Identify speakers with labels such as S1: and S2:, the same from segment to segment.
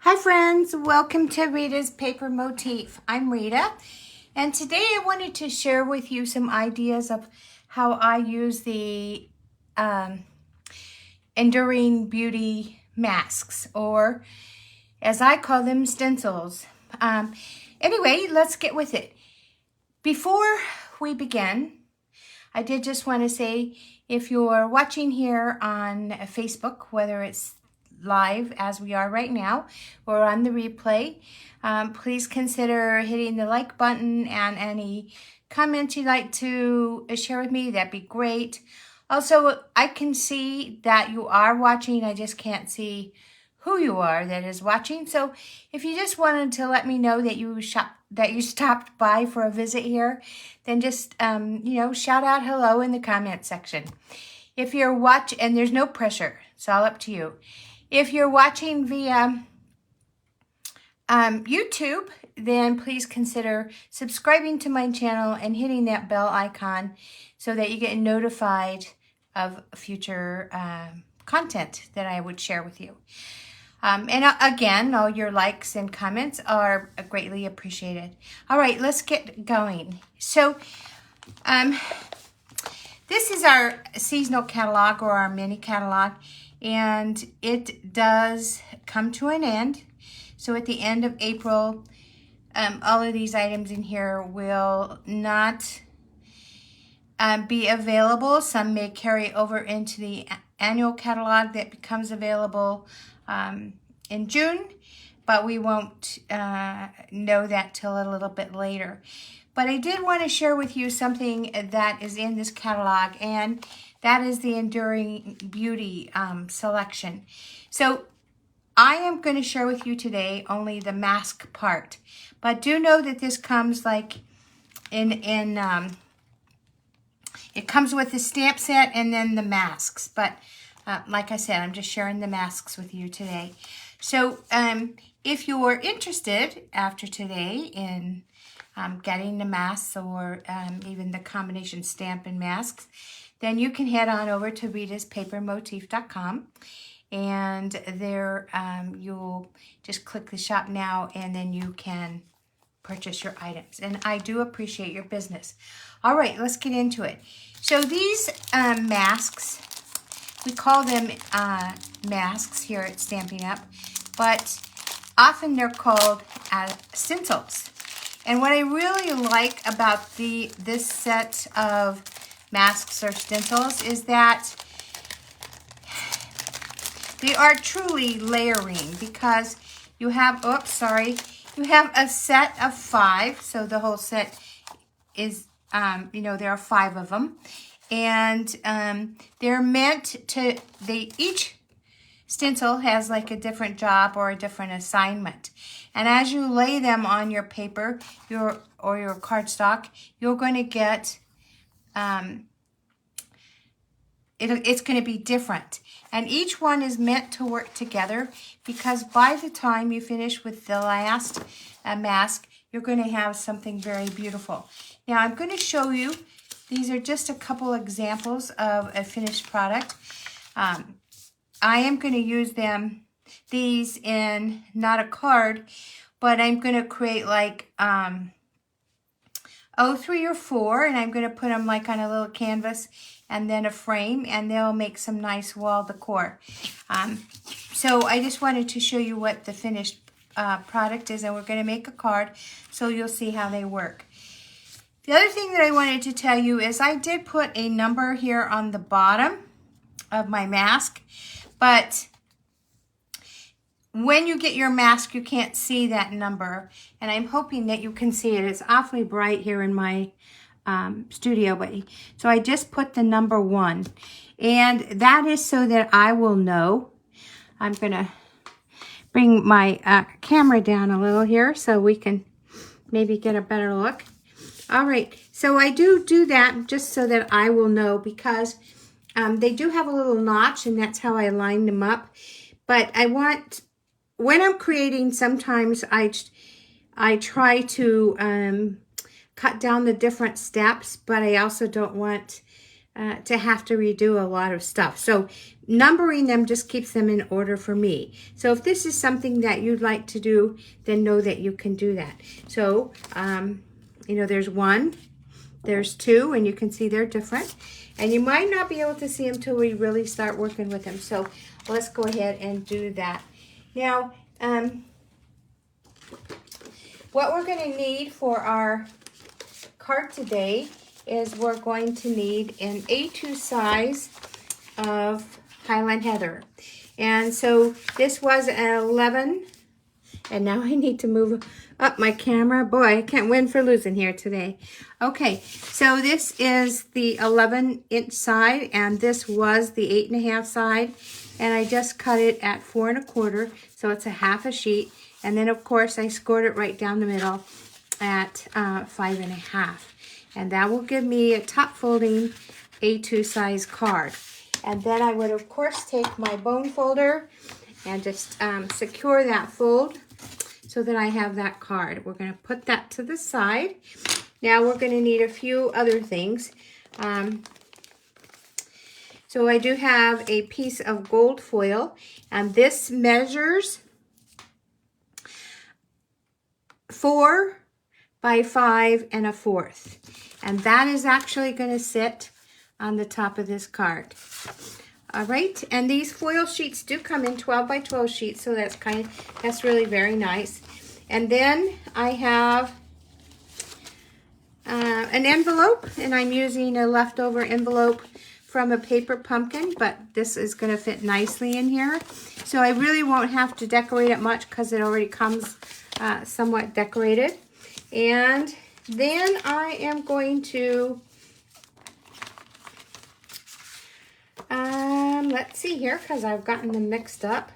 S1: Hi friends, welcome to Rita's Paper Motif. I'm Rita, and today I wanted to share with you some ideas of how I use the Enduring Beauty masks, or as I call them, stencils. Anyway, let's get with it. Before we begin, I did just want to say, if you're watching here on Facebook, whether it's live as we are right now or on the replay, please consider hitting the like button, and any comments you'd like to share with me, that'd be great. Also, I can see that you are watching, I just can't see who you are that is watching. So if you just wanted to let me know that you stopped by for a visit here, then just shout out hello in the comment section. If you're and there's no pressure, it's all up to you. If you're watching via YouTube, then please consider subscribing to my channel and hitting that bell icon so that you get notified of future content that I would share with you. And again, all your likes and comments are greatly appreciated. All right, let's get going. So this is our seasonal catalog, or our mini catalog, and it does come to an end. So at the end of April, all of these items in here will not be available. Some may carry over into the annual catalog that becomes available in June, but we won't know that till a little bit later. But I did want to share with you something that is in this catalog, and that is the Enduring Beauty selection. So I am going to share with you today only the mask part, but do know that this comes like it comes with the stamp set and then the masks. But like I said, I'm just sharing the masks with you today. So if you are interested after today in getting the masks, or even the combination stamp and masks, then you can head on over to ritaspapermotif.com, and there you'll just click the shop now, and then you can purchase your items. And I do appreciate your business. All right, let's get into it. So these masks, we call them masks here at Stampin' Up, but often they're called stencils. And what I really like about this set of masks or stencils is that they are truly layering, because you have, you have a set of 5. So the whole set is, there are 5 of them. And they're meant to, each stencil has like a different job or a different assignment. And as you lay them on your paper, your cardstock, you're going to get, it's going to be different. And each one is meant to work together, because by the time you finish with the last mask, you're going to have something very beautiful. Now I'm going to show you, these are just a couple examples of a finished product. I am going to use these in not a card, but I'm going to create like 3 or 4, and I'm going to put them like on a little canvas and then a frame, and they'll make some nice wall decor. So I just wanted to show you what the finished product is, and we're going to make a card so you'll see how they work. The other thing that I wanted to tell you is I did put a number here on the bottom of my mask, but when you get your mask, you can't see that number, and I'm hoping that you can see it. It's awfully bright here in my studio, but so I just put the number 1, and that is so that I will know. I'm gonna bring my camera down a little here so we can maybe get a better look. All right, so I do that just so that I will know, because they do have a little notch, and that's how I line them up. But I want, when I'm creating, sometimes I try to cut down the different steps, but I also don't want to have to redo a lot of stuff. So numbering them just keeps them in order for me. So if this is something that you'd like to do, then know that you can do that. So, you know, there's 1, there's 2, and you can see they're different. And you might not be able to see them till we really start working with them. So let's go ahead and do that. Now, what we're going to need for our card today is we're going to need an A2 size of Highland Heather. And so this was an 11, and now I need to move up my camera. Boy, I can't win for losing here today. Okay, so this is the 11-inch side, and this was the 8.5 side, and I just cut it at 4 1/4, so it's a half a sheet. And then of course I scored it right down the middle at 5 1/2. And that will give me a top folding A2 size card. And then I would of course take my bone folder and just secure that fold so that I have that card. We're going to put that to the side. Now we're going to need a few other things. So I do have a piece of gold foil, and this measures 4 by 5 1/4. And that is actually going to sit on the top of this card. All right, and these foil sheets do come in 12 by 12 sheets, so that's really very nice. And then I have an envelope, and I'm using a leftover envelope from a paper pumpkin, but this is going to fit nicely in here. So I really won't have to decorate it much because it already comes somewhat decorated. And then I am going to, let's see here, because I've gotten them mixed up.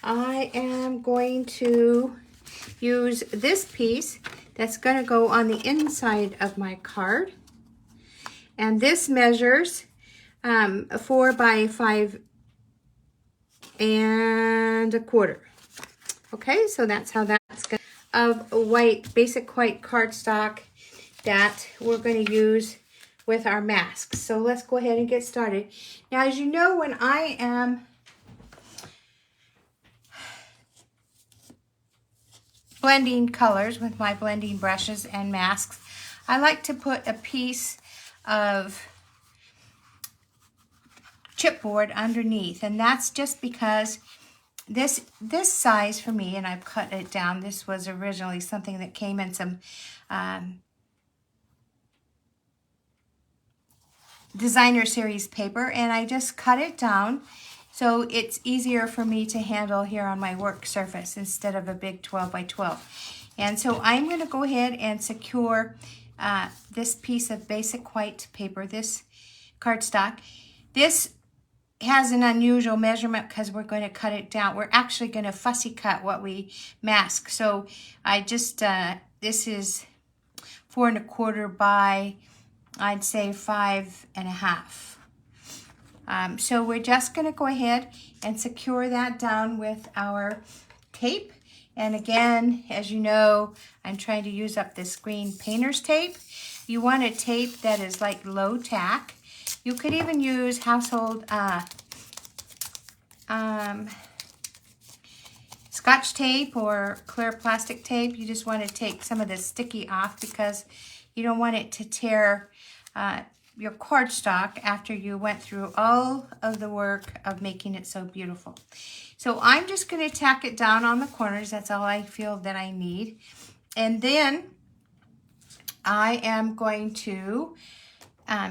S1: I am going to use this piece that's going to go on the inside of my card. And this measures 4 by 5 1/4. Okay, so that's how that's going to, of white, basic white cardstock that we're going to use with our masks. So let's go ahead and get started. Now, as you know, when I am blending colors with my blending brushes and masks, I like to put a piece of chipboard underneath, and that's just because this size for me, and I've cut it down, this was originally something that came in some designer series paper, and I just cut it down so it's easier for me to handle here on my work surface instead of a big 12 by 12. And so I'm going to go ahead and secure this piece of basic white paper, this cardstock. This has an unusual measurement because we're going to cut it down. We're actually going to fussy cut what we mask. So I just, this is 4 1/4 by, I'd say 5 1/2. So we're just going to go ahead and secure that down with our tape. And again, as you know, I'm trying to use up this green painter's tape. You want a tape that is like low tack. You could even use household Scotch tape or clear plastic tape. You just want to take some of the sticky off because you don't want it to tear your cardstock after you went through all of the work of making it so beautiful. So I'm just going to tack it down on the corners. That's all I feel that I need. And then I am going to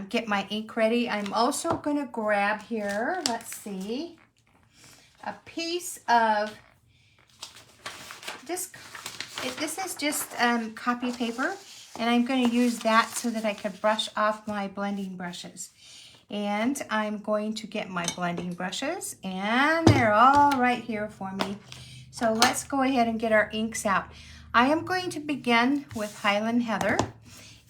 S1: get my ink ready. I'm also going to grab here, let's see, a piece of this is just copy paper, and I'm going to use that so that I could brush off my blending brushes. And I'm going to get my blending brushes, and they're all right here for me. So let's go ahead and get our inks out. I am going to begin with Highland Heather,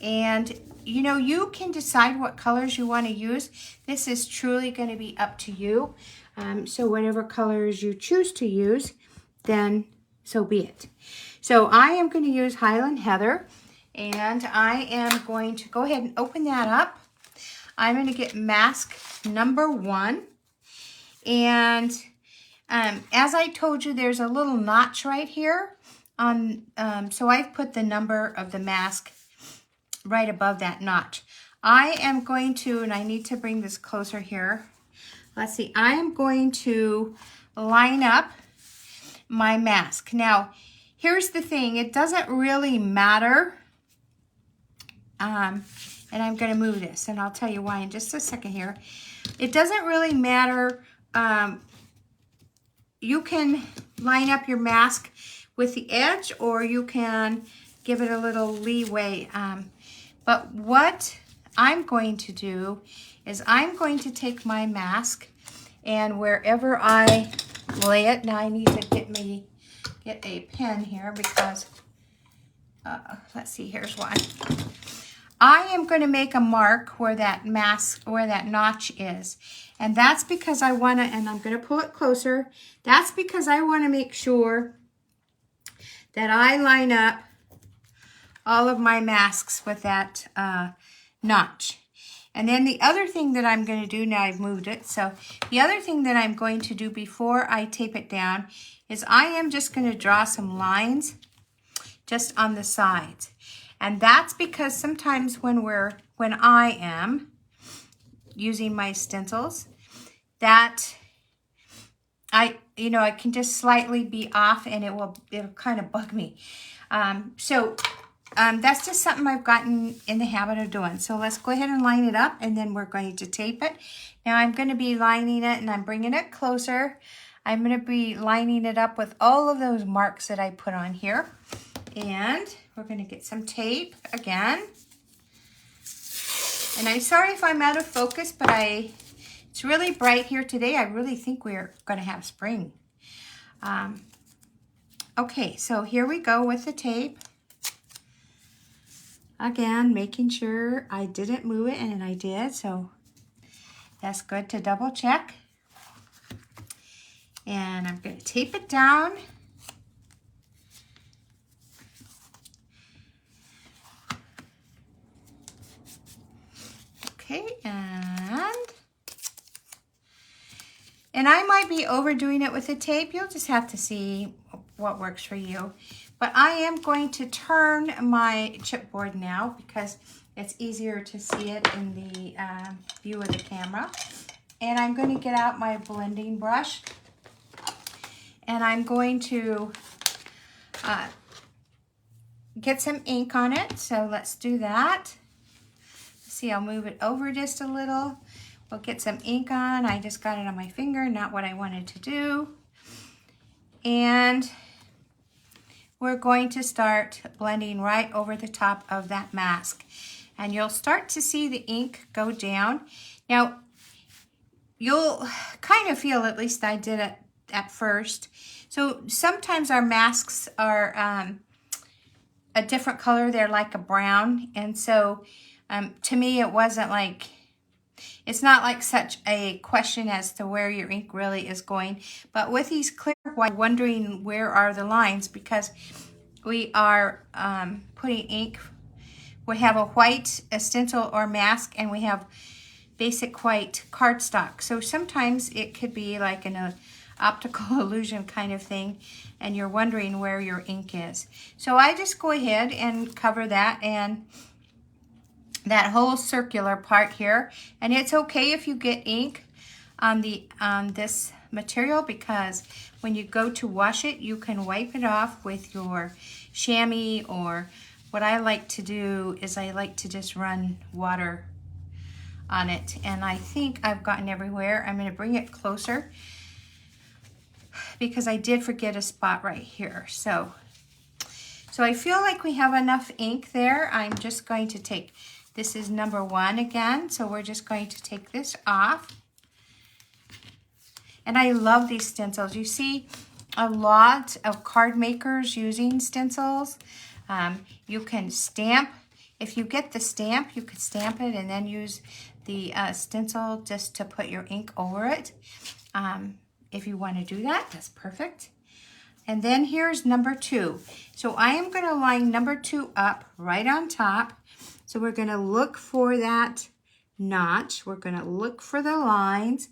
S1: and you know, you can decide what colors you want to use. This is truly going to be up to you. So whatever colors you choose to use, then so be it. So I am going to use Highland Heather, and I am going to go ahead and open that up. I'm going to get mask number 1. And as I told you, there's a little notch right here. So I've put the number of the mask right above that notch. I am going to, and I need to bring this closer here. Let's see, I am going to line up my mask. Now, here's the thing, it doesn't really matter. And I'm going to move this, and I'll tell you why in just a second here. It doesn't really matter. You can line up your mask with the edge, or you can give it a little leeway. But what I'm going to do is I'm going to take my mask, and wherever I lay it, now I need to get a pen here because, let's see, here's one. I am going to make a mark where that notch is. And that's because I want to, and I'm going to pull it closer. That's because I want to make sure that I line up all of my masks with that notch. And then the other thing that I'm going to do, now I've moved it, so the other thing that I'm going to do before I tape it down is I am just going to draw some lines just on the sides. And that's because sometimes when I am using my stencils, that I can just slightly be off, and it'll kind of bug me. That's just something I've gotten in the habit of doing. So let's go ahead and line it up, and then we're going to tape it. Now I'm going to be lining it, and I'm bringing it closer. I'm going to be lining it up with all of those marks that I put on here. And we're going to get some tape again. And I'm sorry if I'm out of focus, but it's really bright here today. I really think we're going to have spring. Okay, so here we go with the tape. Again, making sure I didn't move it, and I did, so that's good to double check. And I'm going to tape it down. Okay, and I might be overdoing it with the tape. You'll just have to see what works for you. But I am going to turn my chipboard now because it's easier to see it in the view of the camera. And I'm going to get out my blending brush, and I'm going to get some ink on it. So let's do that. See, I'll move it over just a little. We'll get some ink on. I just got it on my finger, not what I wanted to do. And we're going to start blending right over the top of that mask. And you'll start to see the ink go down. Now, you'll kind of feel, at least I did it at first. So sometimes our masks are a different color. They're like a brown. And so to me, it wasn't like, it's not like such a question as to where your ink really is going. But with these clear white, wondering where are the lines, because we are putting ink. We have a white stencil or mask, and we have basic white cardstock. So sometimes it could be like an optical illusion kind of thing, and you're wondering where your ink is. So I just go ahead and cover that, and that whole circular part here. And it's okay if you get ink on this material, because when you go to wash it, you can wipe it off with your chamois, or what I like to do is I like to just run water on it. And I think I've gotten everywhere. I'm going to bring it closer because I did forget a spot right here. So I feel like we have enough ink there. I'm just going to take, this is number 1 again, so we're just going to take this off. And I love these stencils. You see a lot of card makers using stencils. You can stamp. If you get the stamp, you could stamp it and then use the stencil just to put your ink over it. If you want to do that, that's perfect. And then here's number 2. So I am going to line number 2 up right on top. So we're going to look for that notch. We're going to look for the lines,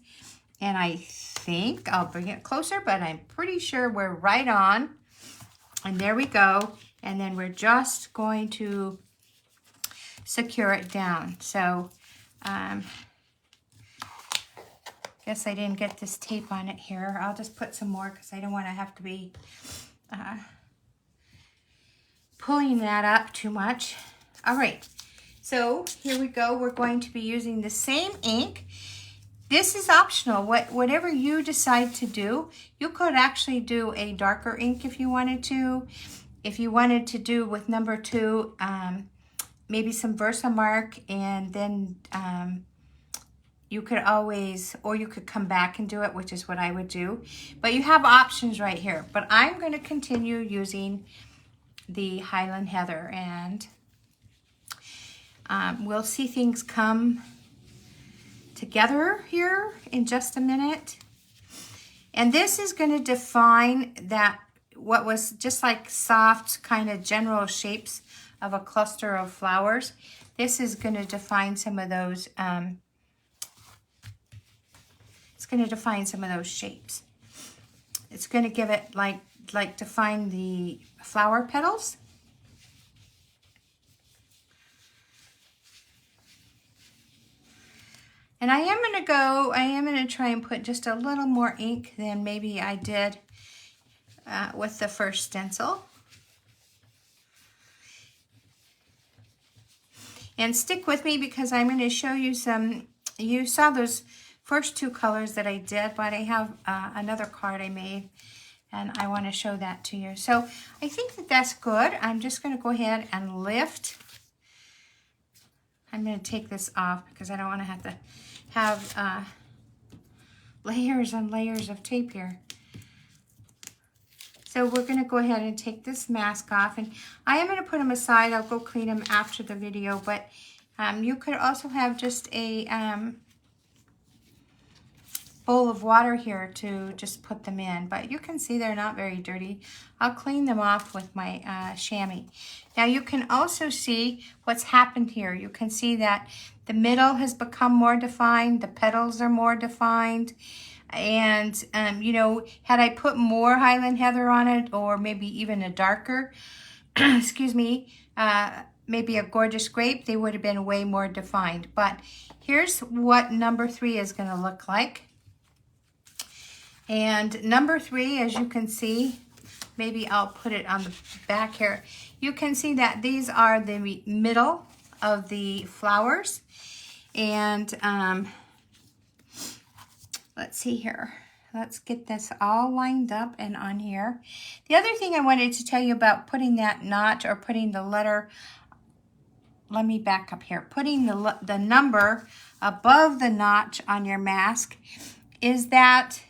S1: and I think I'll bring it closer, but I'm pretty sure we're right on. And there we go. And then we're just going to secure it down. So, guess I didn't get this tape on it here. I'll just put some more because I don't want to have to be pulling that up too much. All right, so here we go. We're going to be using the same ink. This is optional. Whatever you decide to do, you could actually do a darker ink if you wanted to. If you wanted to do with number 2, maybe some Versamark, and then you could always, or you could come back and do it, which is what I would do. But you have options right here. But I'm going to continue using the Highland Heather, and we'll see things come together here in just a minute. And this is going to define that what was just like soft kind of general shapes of a cluster of flowers. This is going to define some of those it's going to define some of those shapes. It's going to give it like define the flower petals. And I am going to try and put just a little more ink than maybe I did with the first stencil. And stick with me because I'm going to show you some, you saw those first 2 colors that I did, but I have another card I made, and I want to show that to you. So I think that that's good. I'm just going to go ahead and lift. I'm going to take this off because I don't want to have layers and layers of tape here. So we're going to go ahead and take this mask off, and I am going to put them aside. I'll go clean them after the video, but you could also have just a bowl of water here to just put them in, but you can see they're not very dirty. I'll clean them off with my chamois. Now you can also see what's happened here. You can see that the middle has become more defined, the petals are more defined, and you know, had I put more Highland Heather on it, or maybe even a darker, excuse me, maybe a Gorgeous Grape, they would have been way more defined. But here's what number 3 is going to look like. And number 3, as you can see, maybe I'll put it on the back here. You can see that these are the middle of the flowers. And let's see here. Let's get this all lined up and on here. The other thing I wanted to tell you about putting that notch, or putting the letter, let me back up here, putting the number above the notch on your mask, is that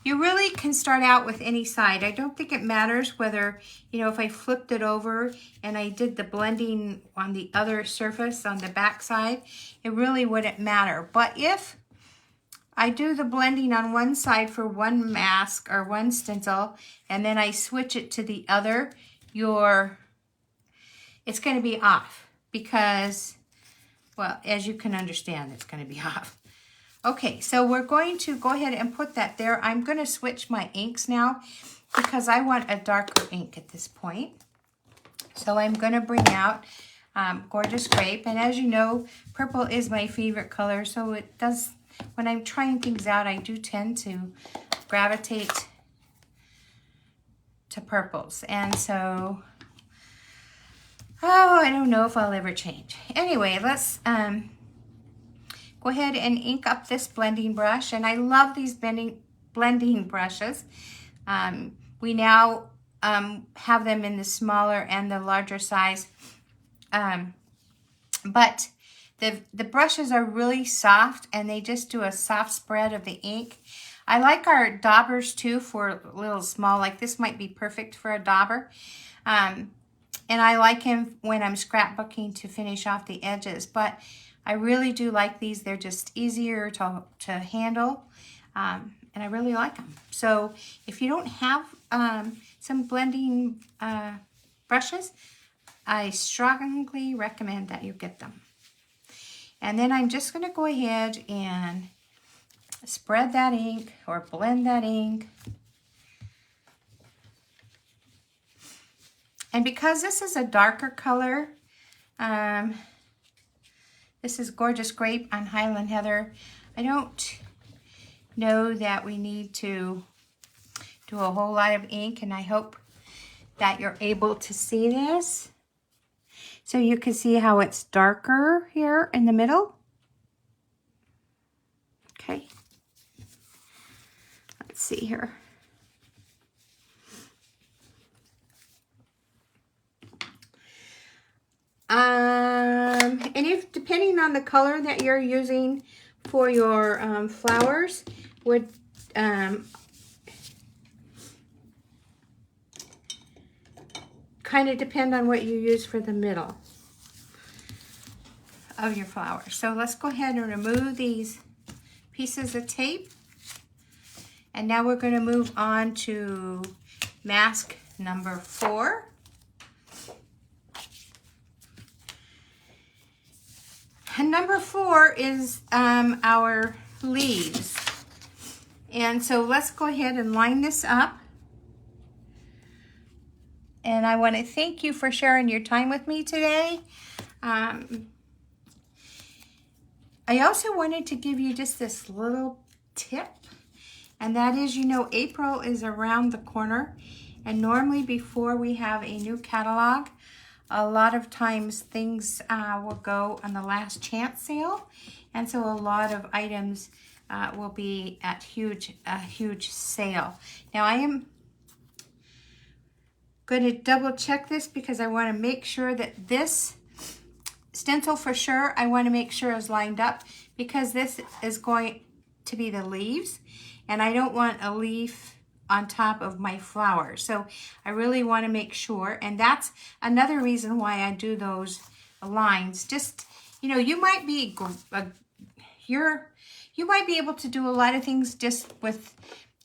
S1: you really can start out with any side. I don't think it matters whether, you know, if I flipped it over and I did the blending on the other surface on the back side, it really wouldn't matter. But if I do the blending on one side for one mask or one stencil, and then I switch it to the other, it's going to be off because, well, as you can understand, it's going to be off. Okay, so we're going to go ahead and put that there. I'm going to switch my inks now because I want a darker ink at this point. So I'm going to bring out Gorgeous Grape. And as you know, purple is my favorite color. So it does, when I'm trying things out, I do tend to gravitate to purples. And so, oh, I don't know if I'll ever change. Anyway, let's go ahead and ink up this blending brush. And I love these blending brushes. We now have them in the smaller and the larger size. But the brushes are really soft, and they just do a soft spread of the ink. I like our daubers too for a little small, like this might be perfect for a dauber. And I like him when I'm scrapbooking to finish off the edges, but I really do like these. They're just easier to handle, and I really like them. So if you don't have some blending brushes, I strongly recommend that you get them. And then I'm just going to go ahead and spread that ink or blend that ink. And because this is a darker color, this is Gorgeous Grape on Highland Heather, I don't know that we need to do a whole lot of ink, and I hope that you're able to see this. So you can see how it's darker here in the middle. Okay. Let's see here. And if depending on the color that you're using for your flowers would kind of depend on what you use for the middle of your flower. So let's go ahead and remove these pieces of tape. And now we're going to move on to mask number 4. And number 4 is our leaves. And so let's go ahead and line this up. And I want to thank you for sharing your time with me today. I also wanted to give you just this little tip. And that is, you know, April is around the corner. And normally before we have a new catalog, a lot of times things will go on the last chance sale. And so a lot of items will be at a huge sale. Now I am going to double check this because I want to make sure that this stencil for sure, I want to make sure is lined up, because this is going to be the leaves and I don't want a leaf on top of my flower. So I really want to make sure, and that's another reason why I do those lines. Just, you know, you might be you might be able to do a lot of things just with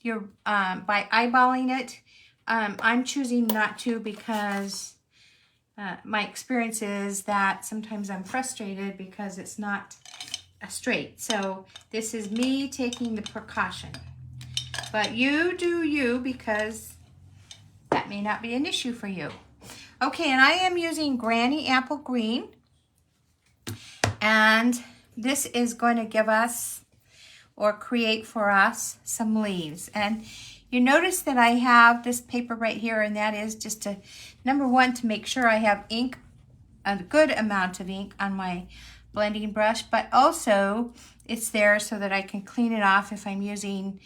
S1: your by eyeballing it. I'm choosing not to because my experience is that sometimes I'm frustrated because it's not straight. So this is me taking the precaution. But you do you, because that may not be an issue for you. Okay, and I am using Granny Apple Green. And this is going to give us, or create for us, some leaves. And you notice that I have this paper right here, and that is just to, number one, to make sure I have ink, a good amount of ink on my blending brush, but also it's there so that I can clean it off if I'm using,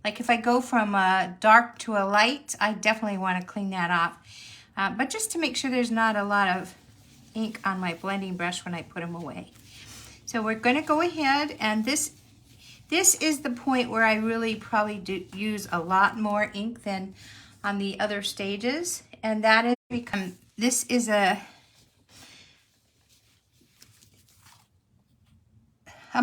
S1: like if I go from a dark to a light, I definitely want to clean that off. But just to make sure there's not a lot of ink on my blending brush when I put them away. So we're going to go ahead, and this is the point where I really probably do use a lot more ink than on the other stages, and that is because this is a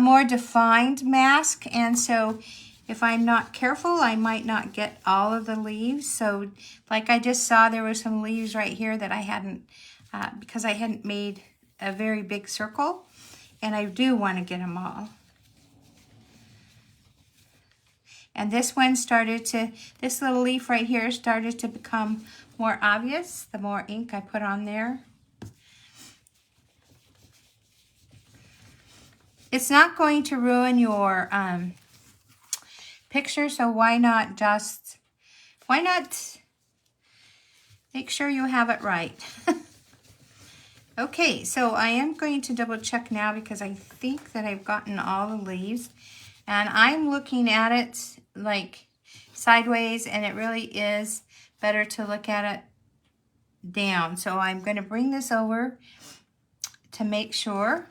S1: more defined mask, and so if I'm not careful, I might not get all of the leaves. So like I just saw, there were some leaves right here that I hadn't, because I hadn't made a very big circle, and I do want to get them all. And this one started to, this little leaf right here started to become more obvious the more ink I put on there. It's not going to ruin your picture, so why not make sure you have it right. Okay, so I am going to double check now because I think that I've gotten all the leaves, and I'm looking at it like sideways, and it really is better to look at it down. So I'm going to bring this over to make sure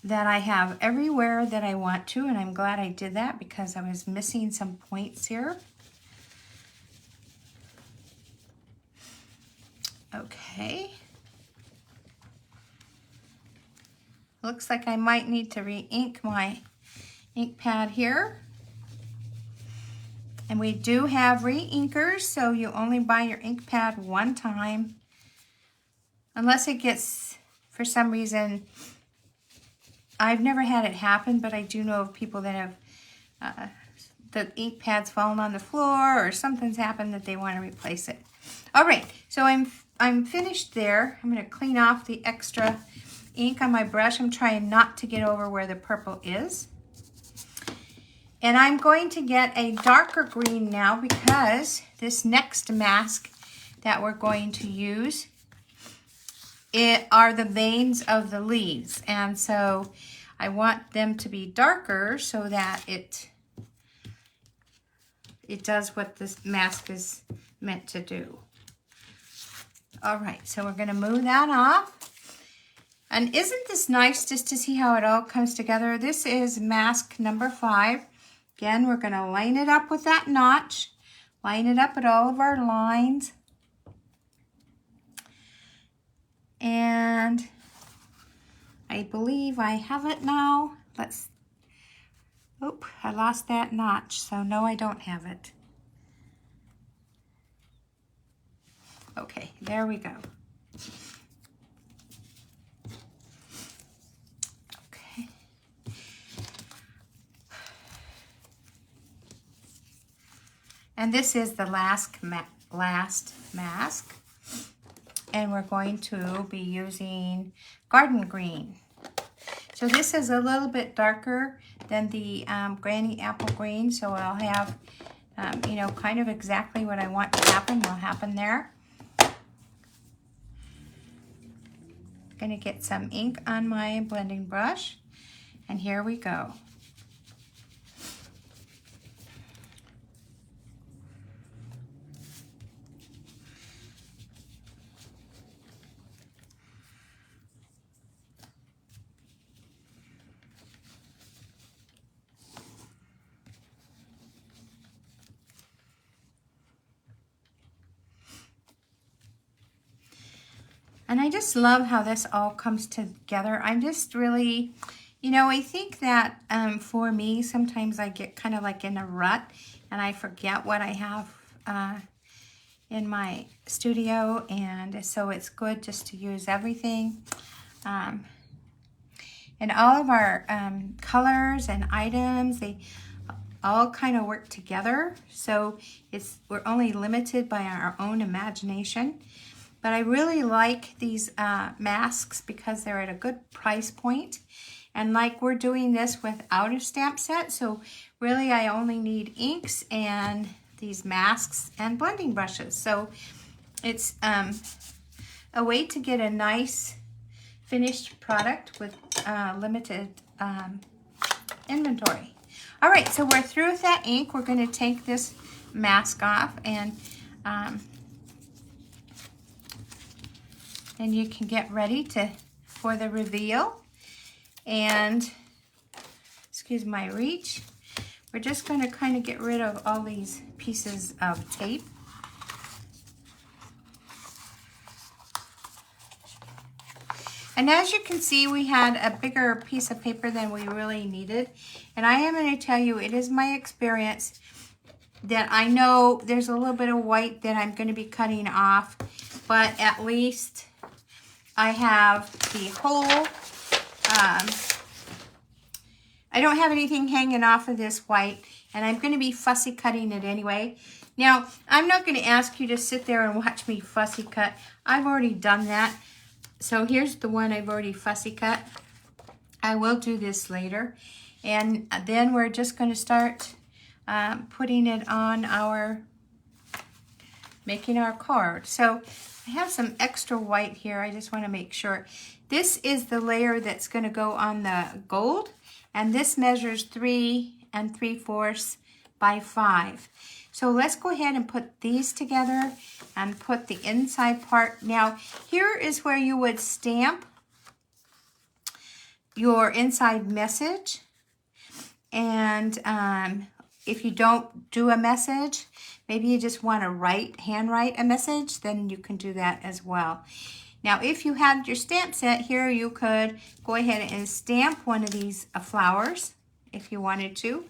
S1: that I have everywhere that I want to, and I'm glad I did that because I was missing some points here. Okay. Looks like I might need to re-ink my ink pad here. And we do have re-inkers, so you only buy your ink pad one time. Unless it gets for some reason, I've never had it happen, but I do know of people that have the ink pads fallen on the floor or something's happened that they want to replace it. All right, so I'm finished there. I'm going to clean off the extra ink on my brush. I'm trying not to get over where the purple is. And I'm going to get a darker green now because this next mask that we're going to use are the veins of the leaves. And so I want them to be darker so that it does what this mask is meant to do. All right, so we're going to move that off. And isn't this nice just to see how it all comes together? This is mask number 5. Again, we're going to line it up with that notch. Line it up at all of our lines. And I believe I have it now. Oop, I lost that notch, so no, I don't have it. Okay, there we go. Okay. And this is the last mask. And we're going to be using garden green. So this is a little bit darker than the Granny Apple Green, so I'll have, you know, kind of exactly what I want to happen will happen there. Going to get some ink on my blending brush, and here we go. And I just love how this all comes together. I'm just really, you know, I think that for me, sometimes I get kind of like in a rut and I forget what I have in my studio. And so it's good just to use everything. And all of our colors and items, they all kind of work together. So we're only limited by our own imagination. But I really like these masks because they're at a good price point. And like we're doing this without a stamp set, so really I only need inks and these masks and blending brushes. So it's a way to get a nice finished product with limited inventory. All right, so we're through with that ink. We're going to take this mask off and you can get ready for the reveal. And, excuse my reach, we're just going to kind of get rid of all these pieces of tape. And as you can see, we had a bigger piece of paper than we really needed. And I am going to tell you, it is my experience that I know there's a little bit of white that I'm going to be cutting off, but at least I have the whole, I don't have anything hanging off of this white, and I'm going to be fussy cutting it anyway. Now, I'm not going to ask you to sit there and watch me fussy cut. I've already done that. So here's the one I've already fussy cut. I will do this later. And then we're just going to start putting it on making our card. So I have some extra white here. I just want to make sure. This is the layer that's going to go on the gold. And this measures 3 3/4 by 5. So let's go ahead and put these together and put the inside part. Now, here is where you would stamp your inside message. And if you don't do a message, maybe you just want to handwrite a message, then you can do that as well. Now, if you had your stamp set here, you could go ahead and stamp one of these flowers if you wanted to.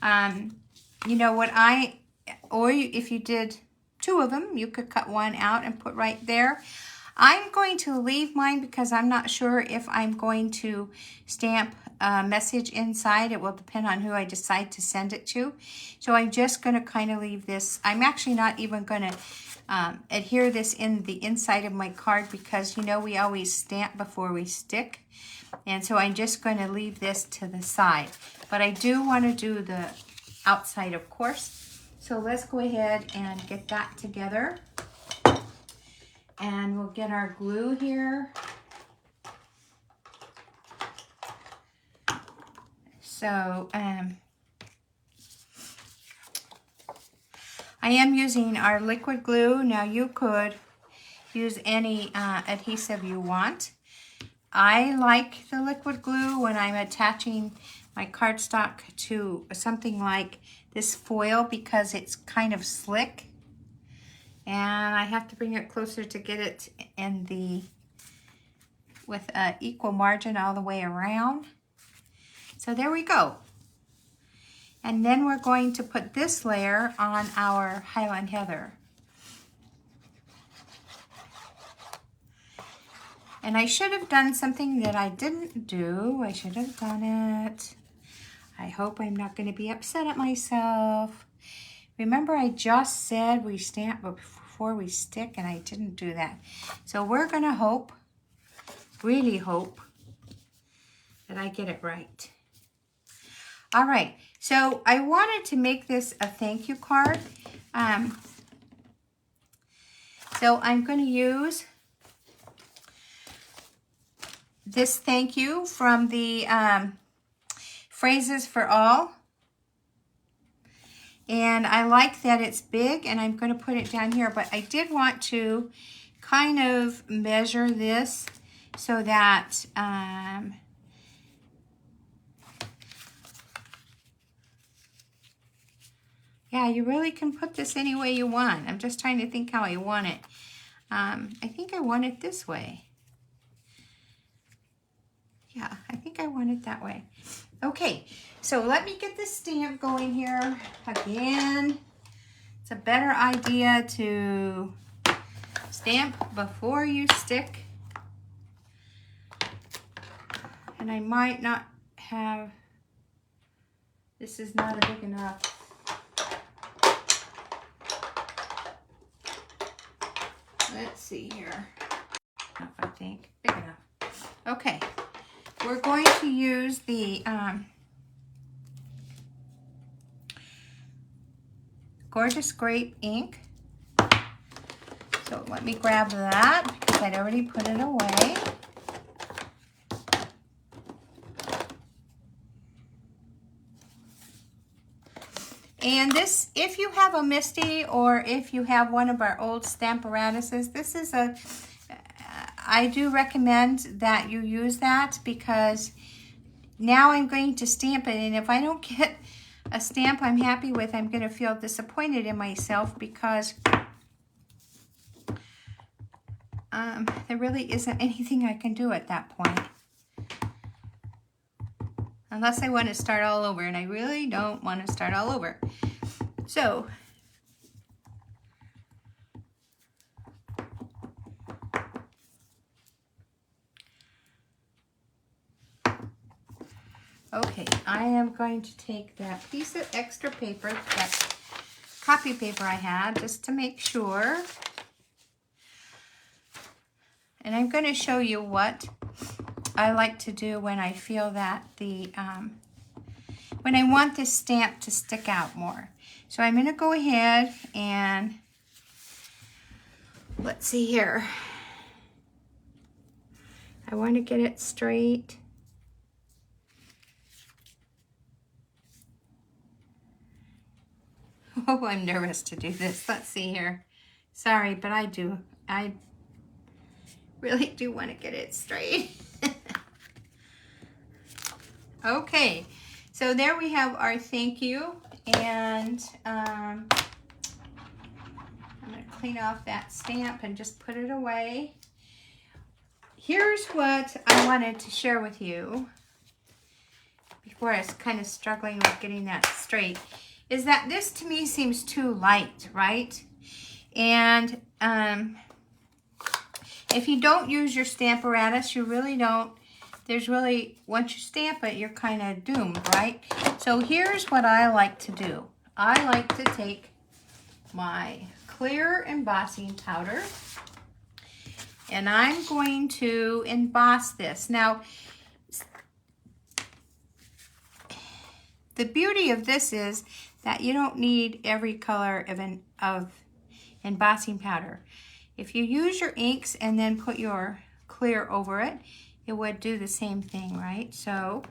S1: You know what if you did 2 of them, you could cut one out and put right there. I'm going to leave mine because I'm not sure if I'm going to stamp a message inside. It will depend on who I decide to send it to. So I'm just going to kind of leave this. I'm actually not even going to adhere this in the inside of my card because, you know, we always stamp before we stick. And so I'm just going to leave this to the side. But I do want to do the outside, of course. So let's go ahead and get that together. And we'll get our glue here. So I am using our liquid glue. Now you could use any adhesive you want. I like the liquid glue when I'm attaching my cardstock to something like this foil because it's kind of slick. And I have to bring it closer to get it in the, with an equal margin all the way around. So there we go. And then we're going to put this layer on our Highland Heather. And I should have done something that I didn't do. I should have done it. I hope I'm not going to be upset at myself. Remember, I just said we stamp before we stick, and I didn't do that. So we're going to hope, really hope, that I get it right. All right, so I wanted to make this a thank you card. So I'm going to use this thank you from the Phrases for All. And I like that it's big, and I'm going to put it down here. But I did want to kind of measure this so that yeah, you really can put this any way you want. I'm just trying to think how I want it. I think I want it this way. Yeah, I think I want it that way. Okay, so let me get this stamp going here. Again, it's a better idea to stamp before you stick. And I might not have, this is not big enough. Let's see here. I think big enough. Okay. We're going to use the Gorgeous Grape ink. So let me grab that because I'd already put it away. And this, if you have a Misty or if you have one of our old Stamparatuses, this is a, I do recommend that you use that because now I'm going to stamp it, and if I don't get a stamp I'm happy with, I'm going to feel disappointed in myself because there really isn't anything I can do at that point. Unless I want to start all over, and I really don't want to start all over. So, okay, I am going to take that piece of extra paper, that copy paper I had, just to make sure. And I'm going to show you what I like to do when I feel that the, when I want this stamp to stick out more. So I'm going to go ahead and, let's see here. I want to get it straight. Oh, I'm nervous to do this. Let's see here. Sorry, but I really do want to get it straight. Okay, so there we have our thank you, and I'm going to clean off that stamp and just put it away. Here's what I wanted to share with you before I was kind of struggling with getting that straight, is that this to me seems too light, right? And If you don't use your stamp apparatus, you really don't, there's really, once you stamp it, you're kind of doomed, right? So here's what I like to do. I like to take my clear embossing powder and I'm going to emboss this. Now, the beauty of this is that you don't need every color of embossing powder. If you use your inks and then put your clear over it, it would do the same thing, right? So,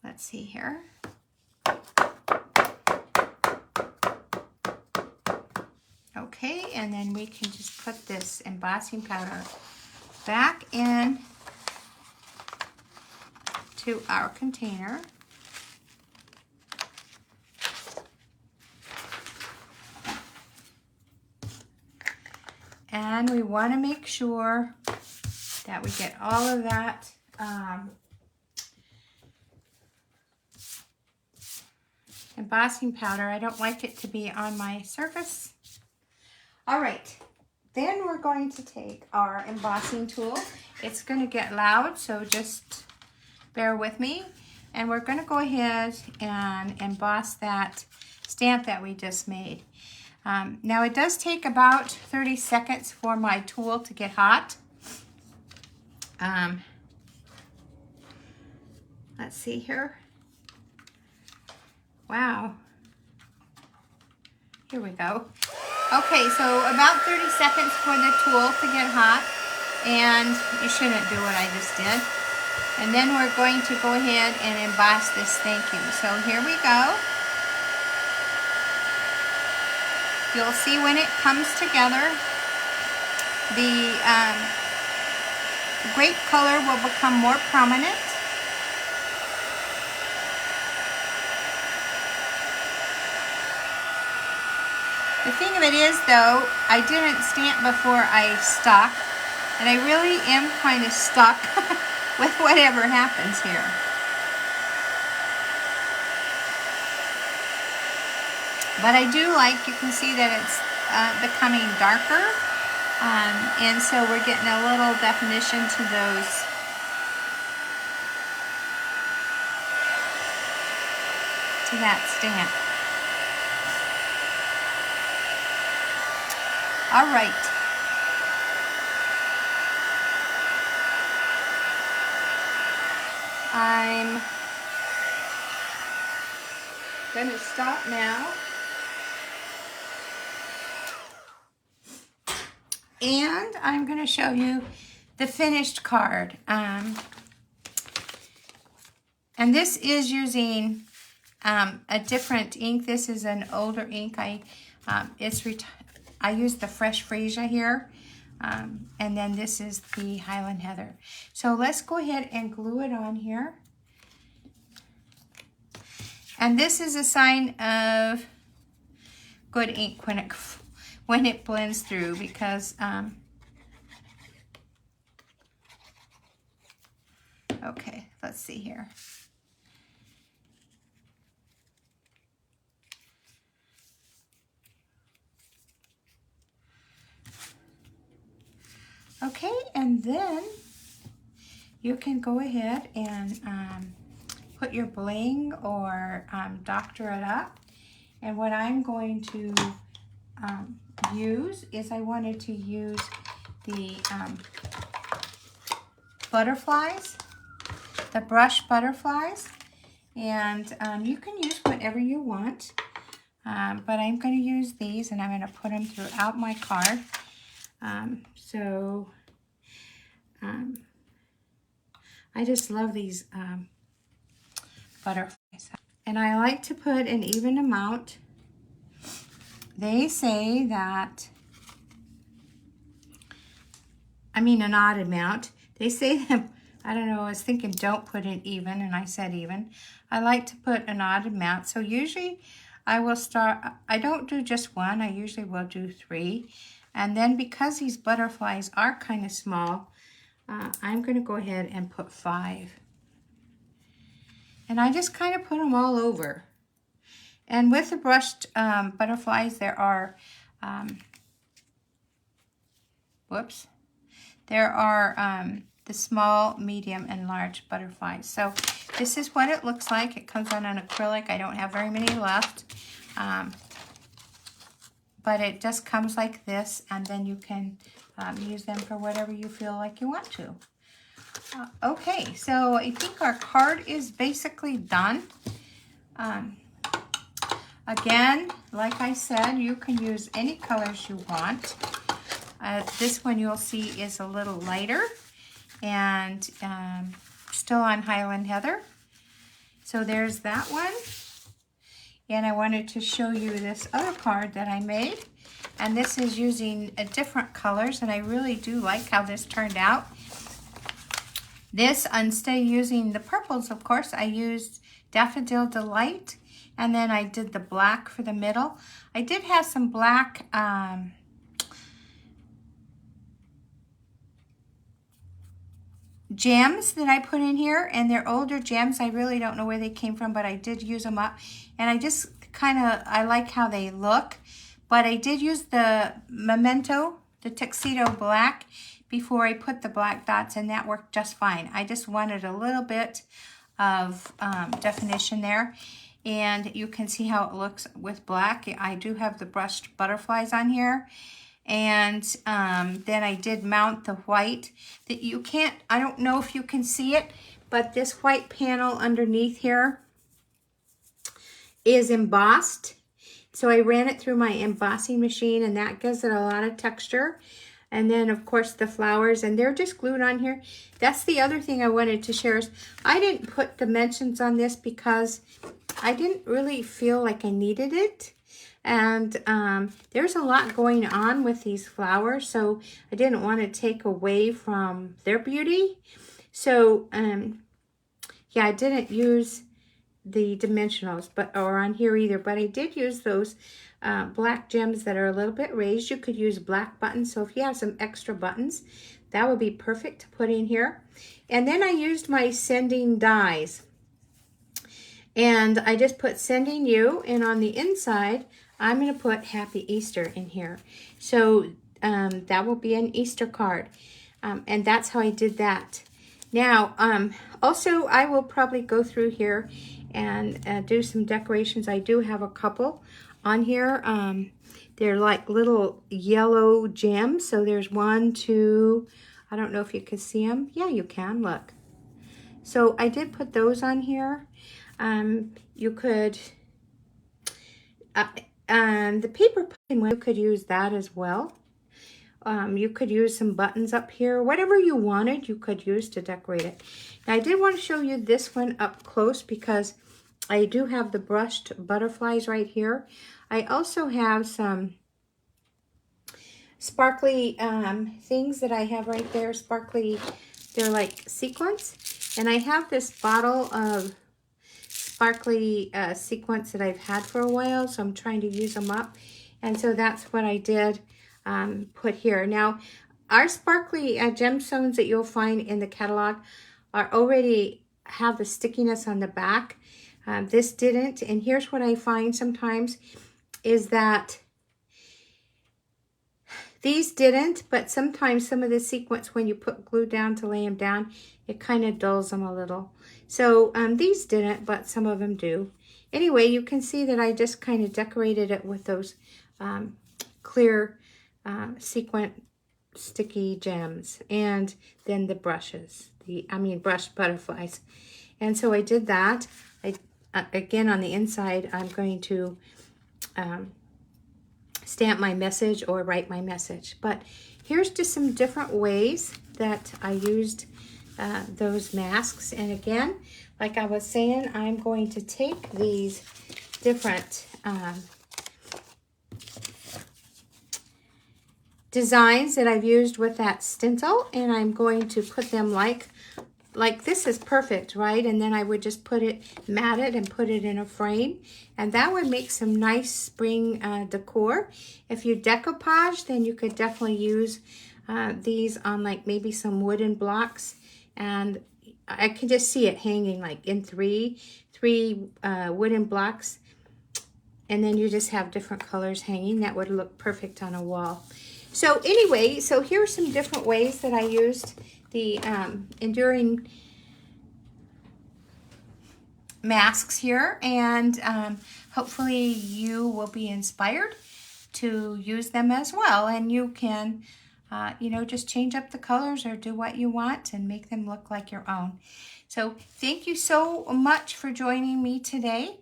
S1: let's see here. Okay, and then we can just put this embossing powder back in to our container. And we want to make sure that we get all of that embossing powder. I don't like it to be on my surface. All right, then we're going to take our embossing tool. It's going to get loud, so just bear with me. And we're going to go ahead and emboss that stamp that we just made. Now it does take about 30 seconds for my tool to get hot. Let's see here. Wow. Here we go. Okay, so about 30 seconds for the tool to get hot, and you shouldn't do what I just did. And then we're going to go ahead and emboss this thank you. So here we go. You'll see when it comes together, the grape color will become more prominent. The thing of it is, though, I didn't stamp before I stuck, and I really am kind of stuck with whatever happens here. But I do like, you can see that it's becoming darker, and so we're getting a little definition to those. To that stamp. All right. I'm going to stop now. And I'm going to show you the finished card. And this is using a different ink. This is an older ink. I use the Fresh Freesia here, and then this is the Highland Heather. So let's go ahead and glue it on here. And this is a sign of good ink when it blends through, because okay, let's see here. Okay, and then you can go ahead and put your bling or doctor it up. And what I'm going to use is, I wanted to use the butterflies, the brush butterflies. And you can use whatever you want, but I'm going to use these, and I'm going to put them throughout my card. I just love these butterflies. And I like to put an even amount. They say that, an odd amount. They say that, I don't know, I was thinking don't put it even, and I said even. I like to put an odd amount. So usually I will start, I don't do just one, I usually will do 3. And then because these butterflies are kind of small, I'm going to go ahead and put 5. And I just kind of put them all over. And with the brushed butterflies, there are, the small, medium, and large butterflies. So this is what it looks like. It comes on an acrylic. I don't have very many left. But it just comes like this, and then you can use them for whatever you feel like you want to. Okay, so I think our card is basically done. Again, like I said, you can use any colors you want. This one you'll see is a little lighter and still on Highland Heather. So there's that one. And I wanted to show you this other card that I made. And this is using different colors, and I really do like how this turned out. This, instead of using the purples, of course, I used Daffodil Delight, and then I did the black for the middle. I did have some black gems that I put in here, and they're older gems. I really don't know where they came from, but I did use them up, and I just I like how they look. But I did use the Memento, the Tuxedo Black, before I put the black dots, and that worked just fine. I just wanted a little bit of definition there, and you can see how it looks with black. I do have the brushed butterflies on here. And then I did mount the white that you can't, I don't know if you can see it, but this white panel underneath here is embossed. So I ran it through my embossing machine, and that gives it a lot of texture. And then of course the flowers, and they're just glued on here. That's the other thing I wanted to share is I didn't put dimensions on this because I didn't really feel like I needed it. And there's a lot going on with these flowers, so I didn't want to take away from their beauty. So yeah, I didn't use the dimensionals or on here either, but I did use those black gems that are a little bit raised. You could use black buttons, so if you have some extra buttons, that would be perfect to put in here. And then I used my sending dies, and I just put sending you, and on the inside I'm going to put Happy Easter in here. So that will be an Easter card. And that's how I did that. Now, also, I will probably go through here and do some decorations. I do have a couple on here. They're like little yellow gems. So there's 1, 2, I don't know if you can see them. Yeah, you can, look. So I did put those on here. You could... the paper pumpkin one, you could use that as well. You could use some buttons up here. Whatever you wanted, you could use to decorate it. Now, I did want to show you this one up close because I do have the brushed butterflies right here. I also have some sparkly things that I have right there. Sparkly, they're like sequins. And I have this bottle of sparkly sequins that I've had for a while, so I'm trying to use them up. And so that's what I did put here. Now, our sparkly gemstones that you'll find in the catalog are already have the stickiness on the back. This didn't, and here's what I find sometimes is that these didn't, but sometimes some of the sequins, when you put glue down to lay them down, it kind of dulls them a little. So these didn't, but some of them do. Anyway, you can see that I just kind of decorated it with those clear sequin sticky gems, and then the brushes, brushed butterflies. And so I did that. Again, on the inside, I'm going to stamp my message or write my message. But here's just some different ways that I used those masks. And again, like I was saying, I'm going to take these different designs that I've used with that stencil, and I'm going to put them like this is perfect, right? And then I would just put it, mat it, and put it in a frame. And that would make some nice spring decor. If you decoupage, then you could definitely use these on like maybe some wooden blocks, and I can just see it hanging like in three wooden blocks, and then you just have different colors hanging. That would look perfect on a wall. So anyway, so here are some different ways that I used the enduring masks here, and hopefully you will be inspired to use them as well, and you can you know, just change up the colors or do what you want and make them look like your own. So thank you so much for joining me today,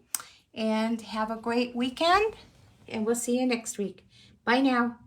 S1: and have a great weekend, and we'll see you next week. Bye now.